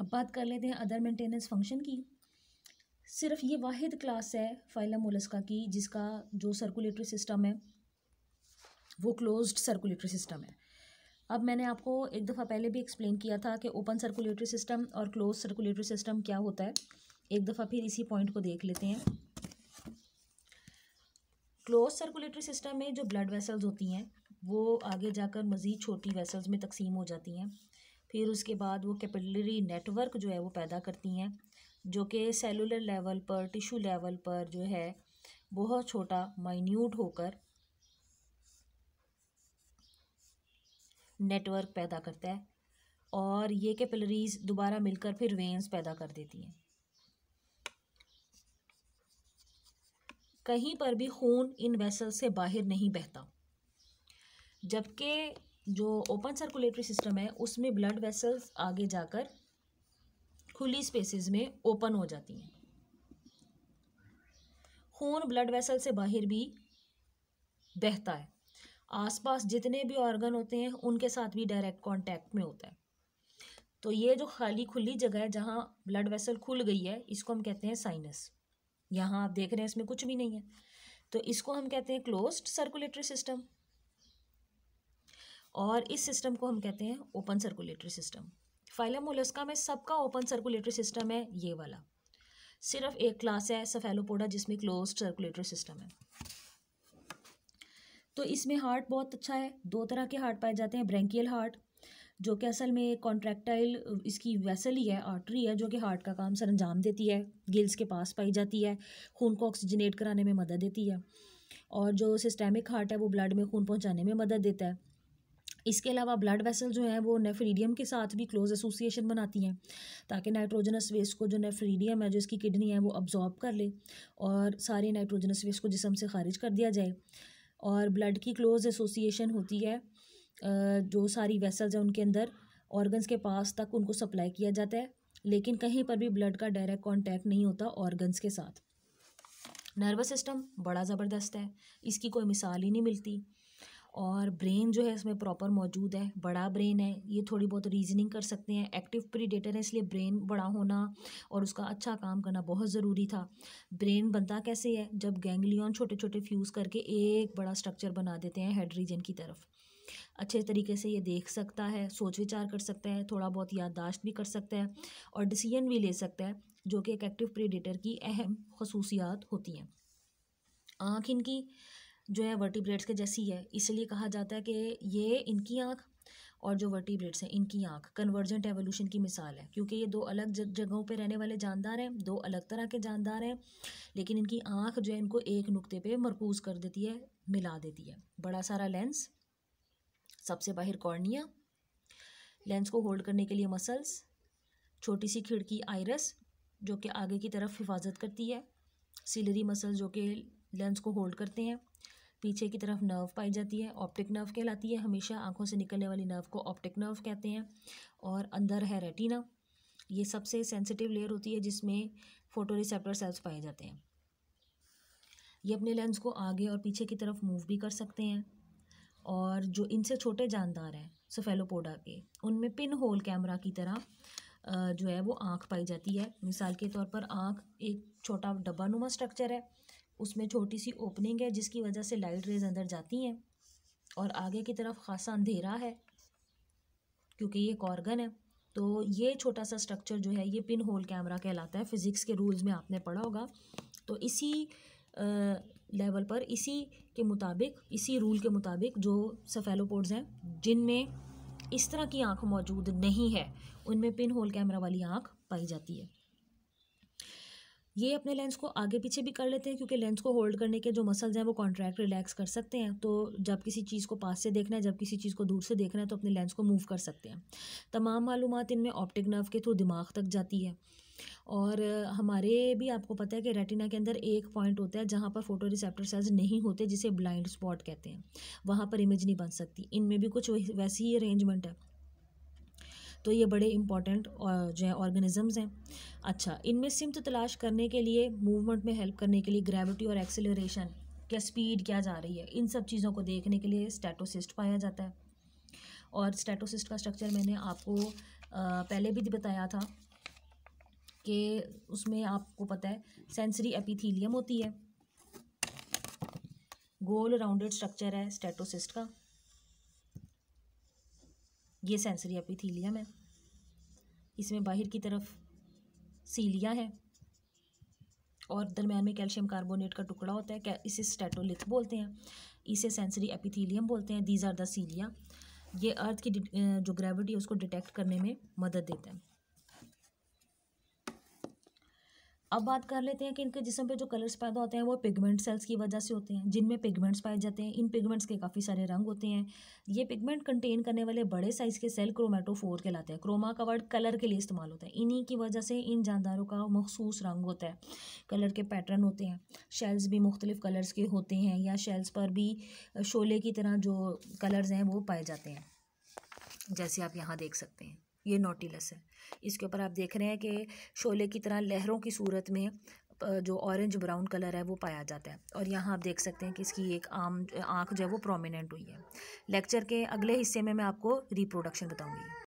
अब बात कर लेते हैं अदर मेंटेनेंस फंक्शन की। सिर्फ ये वाहिद क्लास है फाइलम मोलस्का की जिसका जो सर्कुलेटरी सिस्टम है वो क्लोज्ड सर्कुलेटरी सिस्टम है। अब मैंने आपको एक दफ़ा पहले भी एक्सप्लेन किया था कि ओपन सर्कुलेटरी सिस्टम और क्लोज सर्कुलेटरी सिस्टम क्या होता है। एक दफ़ा फिर इसी पॉइंट को देख लेते हैं। क्लोज सर्कुलेटरी सिस्टम में जो ब्लड वेसल्स होती हैं वो आगे जाकर मज़ीद छोटी वेसल्स में तकसीम हो जाती हैं। फिर उसके बाद वो कैपिलरी नेटवर्क जो है वो पैदा करती हैं जो कि सेलुलर लेवल पर, टिश्यू लेवल पर जो है बहुत छोटा माइन्यूट होकर नेटवर्क पैदा करता है और ये कैपिलरीज दोबारा मिलकर फिर वेन्स पैदा कर देती हैं। कहीं पर भी खून इन वेसल्स से बाहर नहीं बहता, जबकि जो ओपन सर्कुलेटरी सिस्टम है उसमें ब्लड वेसल्स आगे जाकर खुली स्पेसेस में ओपन हो जाती हैं। खून ब्लड वेसल से बाहर भी बहता है, आसपास जितने भी ऑर्गन होते हैं उनके साथ भी डायरेक्ट कांटेक्ट में होता है। तो ये जो खाली खुली जगह है जहाँ ब्लड वेसल खुल गई है इसको हम कहते हैं साइनस। यहाँ आप देख रहे हैं इसमें कुछ भी नहीं है, तो इसको हम कहते हैं क्लोज्ड सर्कुलेटरी सिस्टम और इस सिस्टम को हम कहते हैं open circulatory system. Phylum Mollusca में सबका ओपन सर्कुलेटरी सिस्टम है ये वाला, सिर्फ एक क्लास है सेफेलोपोडा जिसमें क्लोज्ड सर्कुलेटरी सिस्टम है। तो इसमें हार्ट बहुत अच्छा है, दो तरह के हार्ट पाए जाते हैं। ब्रैंकियल हार्ट जो कि असल में कॉन्ट्रैक्टाइल इसकी वेसल ही है, आर्टरी है जो कि हार्ट का काम सर अंजाम देती है, गिल्स के पास पाई जाती है, खून को ऑक्सीजनेट कराने में मदद देती है। और जो सिस्टेमिक हार्ट है वो ब्लड में खून पहुंचाने में मदद देता है। इसके अलावा ब्लड वेसल जो है वो नेफ्रीडियम के साथ भी क्लोज एसोसिएशन बनाती हैं ताकि नाइट्रोजनस वेस्ट को जो नेफ्रीडियम है जो इसकी किडनी है वो अब्जॉर्ब कर ले और सारे नाइट्रोजनस वेस्ट को जिस्म से खारिज कर दिया जाए। और ब्लड की क्लोज एसोसिएशन होती है, जो सारी वेसल्स हैं उनके अंदर ऑर्गन्स के पास तक उनको सप्लाई किया जाता है, लेकिन कहीं पर भी ब्लड का डायरेक्ट कांटेक्ट नहीं होता ऑर्गन्स के साथ। नर्वस सिस्टम बड़ा ज़बरदस्त है, इसकी कोई मिसाल ही नहीं मिलती। और ब्रेन जो है इसमें प्रॉपर मौजूद है, बड़ा ब्रेन है, ये थोड़ी बहुत रीजनिंग कर सकते हैं। एक्टिव प्रीडेटर है इसलिए ब्रेन बड़ा होना और उसका अच्छा काम करना बहुत ज़रूरी था। ब्रेन बनता कैसे है, जब गैंग्लियन छोटे छोटे फ्यूज़ करके एक बड़ा स्ट्रक्चर बना देते हैं हेड रीजन की तरफ। अच्छे तरीके से ये देख सकता है, सोच विचार कर सकता है, थोड़ा बहुत याददाश्त भी कर सकता है और डिसीजन भी ले सकता है, जो कि एक एक्टिव प्रीडेटर की अहम खसूसियात होती हैं। आँख इनकी जो है वर्टिब्रेट्स के जैसी है, इसलिए कहा जाता है कि ये इनकी आँख और जो वर्टिब्रेट्स हैं इनकी आँख कन्वर्जेंट एवोल्यूशन की मिसाल है, क्योंकि ये दो अलग जगहों पे रहने वाले जानदार हैं, दो अलग तरह के जानदार हैं, लेकिन इनकी आँख जो है इनको एक नुक्ते पे मरकूज़ कर देती है, मिला देती है। बड़ा सारा लेंस, सबसे बाहर कॉर्निया, लेंस को होल्ड करने के लिए मसल्स, छोटी सी खिड़की आइरस जो कि आगे की तरफ हिफाजत करती है, सिलरी मसल्स जो कि लेंस को होल्ड करते हैं, पीछे की तरफ नर्व पाई जाती है, ऑप्टिक नर्व कहलाती है, हमेशा आंखों से निकलने वाली नर्व को ऑप्टिक नर्व कहते हैं। और अंदर है रेटिना, ये सबसे सेंसिटिव लेयर होती है जिसमें फोटोरिसेप्टर सेल्स पाए जाते हैं। ये अपने लेंस को आगे और पीछे की तरफ मूव भी कर सकते हैं। और जो इनसे छोटे जानदार हैं सेफेलोपोडा के, उनमें पिन होल कैमरा की तरह जो है वो आँख पाई जाती है। मिसाल के तौर पर आँख एक छोटा डब्बा नुमा स्ट्रक्चर है, उसमें छोटी सी ओपनिंग है जिसकी वजह से लाइट रेज अंदर जाती हैं और आगे की तरफ खासा अंधेरा है क्योंकि ये एक ऑर्गन है। तो ये छोटा सा स्ट्रक्चर जो है ये पिन होल कैमरा कहलाता है, फिज़िक्स के रूल्स में आपने पढ़ा होगा। तो इसी लेवल पर, इसी के मुताबिक, इसी रूल के मुताबिक जो सेफेलोपोड्स हैं जिनमें इस तरह की आँख मौजूद नहीं है उनमें पिन होल कैमरा वाली आँख पाई जाती है। ये अपने लेंस को आगे पीछे भी कर लेते हैं क्योंकि लेंस को होल्ड करने के जो मसल्स हैं वो कॉन्ट्रैक्ट रिलैक्स कर सकते हैं। तो जब किसी चीज़ को पास से देखना है, जब किसी चीज़ को दूर से देखना है तो अपने लेंस को मूव कर सकते हैं। तमाम मालूमात इनमें ऑप्टिक नर्व के थ्रू दिमाग तक जाती है। और हमारे भी आपको पता है कि रेटिना के अंदर एक पॉइंट होता है जहाँ पर फोटो रिसेप्टर सेल्स नहीं होते, जिसे ब्लाइंड स्पॉट कहते हैं, वहाँ पर इमेज नहीं बन सकती। इनमें भी कुछ वैसी ही अरेंजमेंट है। तो ये बड़े इंपॉर्टेंट जो है ऑर्गेनिजम्स हैं। अच्छा, इनमें सिमत तलाश करने के लिए, मूवमेंट में हेल्प करने के लिए, ग्रेविटी और एक्सेलरेशन क्या स्पीड क्या जा रही है, इन सब चीज़ों को देखने के लिए स्टेटोसिस्ट पाया जाता है। और स्टेटोसिस्ट का स्ट्रक्चर मैंने आपको पहले भी बताया था कि उसमें आपको पता है सेंसरी एपिथीलियम होती है, गोल राउंडेड स्ट्रक्चर है स्टेटोसिस्ट का, ये सेंसरी एपिथीलियम है। इसमें बाहर की तरफ सीलिया है और दरम्यान में कैल्शियम कार्बोनेट का टुकड़ा होता है, इसे स्टेटोलिथ बोलते हैं, इसे सेंसरी एपिथीलियम बोलते हैं। These are the cilia. ये अर्थ की जो ग्रेविटी है उसको डिटेक्ट करने में मदद देता है। अब बात कर लेते हैं कि इनके जिस्म पे जो कलर्स पैदा होते हैं वो पिगमेंट सेल्स की वजह से होते हैं, जिनमें पिगमेंट्स पाए जाते हैं। इन पिगमेंट्स के काफ़ी सारे रंग होते हैं। ये पिगमेंट कंटेन करने वाले बड़े साइज़ के सेल क्रोमेटोफोर कहलाते हैं। क्रोमा का वर्ड कलर के लिए इस्तेमाल होता है। इन्हीं की वजह से इन जानदारों का मखसूस रंग होता है, कलर के पैटर्न होते हैं। शेल्स भी मुख्तलिफ कलर्स के होते हैं, या शेल्स पर भी शोले की तरह जो कलर्स हैं वो पाए जाते हैं, जैसे आप यहाँ देख सकते हैं। ये नोटिलस है, इसके ऊपर आप देख रहे हैं कि शोले की तरह लहरों की सूरत में जो ऑरेंज ब्राउन कलर है वो पाया जाता है। और यहाँ आप देख सकते हैं कि इसकी एक आँख जो है वो प्रोमिनेंट हुई है। लेक्चर के अगले हिस्से में मैं आपको रिप्रोडक्शन बताऊँगी।